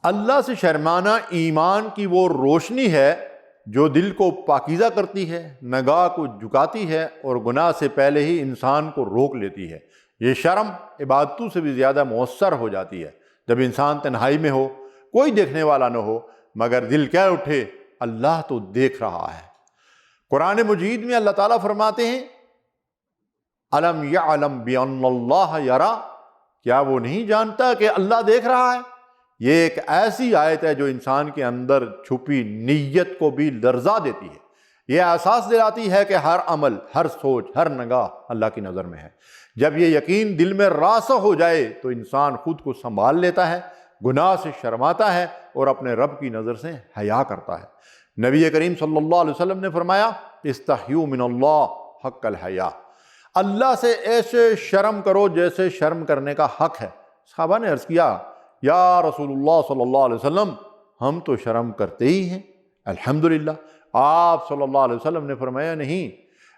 اللہ سے شرمانا ایمان کی وہ روشنی ہے جو دل کو پاکیزہ کرتی ہے، نگاہ کو جھکاتی ہے اور گناہ سے پہلے ہی انسان کو روک لیتی ہے۔ یہ شرم عبادتوں سے بھی زیادہ مؤثر ہو جاتی ہے جب انسان تنہائی میں ہو، کوئی دیکھنے والا نہ ہو، مگر دل کہہ اٹھے اللہ تو دیکھ رہا ہے۔ قرآن مجید میں اللہ تعالیٰ فرماتے ہیں الم یعلم بان اللہ یرا، کیا وہ نہیں جانتا کہ اللہ دیکھ رہا ہے؟ یہ ایک ایسی آیت ہے جو انسان کے اندر چھپی نیت کو بھی لرزا دیتی ہے، یہ احساس دلاتی ہے کہ ہر عمل، ہر سوچ، ہر نگاہ اللہ کی نظر میں ہے۔ جب یہ یقین دل میں راسخ ہو جائے تو انسان خود کو سنبھال لیتا ہے، گناہ سے شرماتا ہے اور اپنے رب کی نظر سے حیا کرتا ہے۔ نبی کریم صلی اللہ علیہ وسلم نے فرمایا استحیوا من اللہ حق الحیا، اللہ سے ایسے شرم کرو جیسے شرم کرنے کا حق ہے۔ صحابہ نے عرض کیا یا رسول اللہ صلی اللہ علیہ وسلم، ہم تو شرم کرتے ہی ہیں۔ الحمدللہ، آپ صلی اللہ علیہ وسلم نے فرمایا نہیں،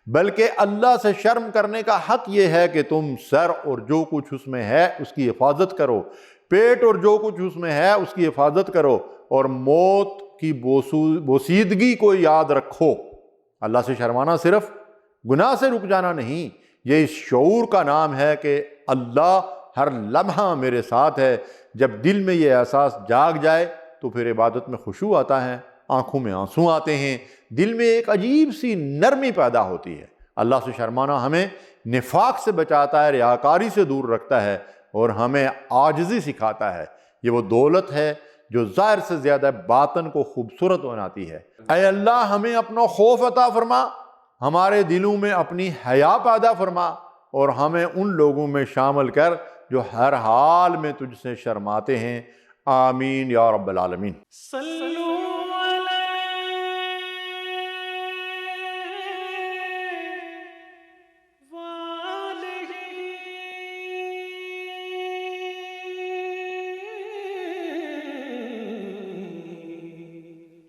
بلکہ اللہ سے شرم کرنے کا حق یہ ہے کہ تم سر اور جو کچھ اس میں ہے اس کی حفاظت کرو، پیٹ اور جو کچھ اس میں ہے اس کی حفاظت کرو، اور موت کی بوسیدگی کو یاد رکھو۔ اللہ سے شرمانا صرف گناہ سے رک جانا نہیں، یہ اس شعور کا نام ہے کہ اللہ ہر لمحہ میرے ساتھ ہے۔ جب دل میں یہ احساس جاگ جائے تو پھر عبادت میں خشوع آتا ہے، آنکھوں میں آنسو آتے ہیں، دل میں ایک عجیب سی نرمی پیدا ہوتی ہے۔ اللہ سے شرمانا ہمیں نفاق سے بچاتا ہے، ریاکاری سے دور رکھتا ہے اور ہمیں عاجزی سکھاتا ہے۔ یہ وہ دولت ہے جو ظاہر سے زیادہ باطن کو خوبصورت بناتی ہے۔ اے اللہ ہمیں اپنا خوف عطا فرما، ہمارے دلوں میں اپنی حیا پیدا فرما، اور ہمیں ان لوگوں میں شامل کر جو ہر حال میں تجھ سے شرماتے ہیں۔ آمین یا رب العالمین۔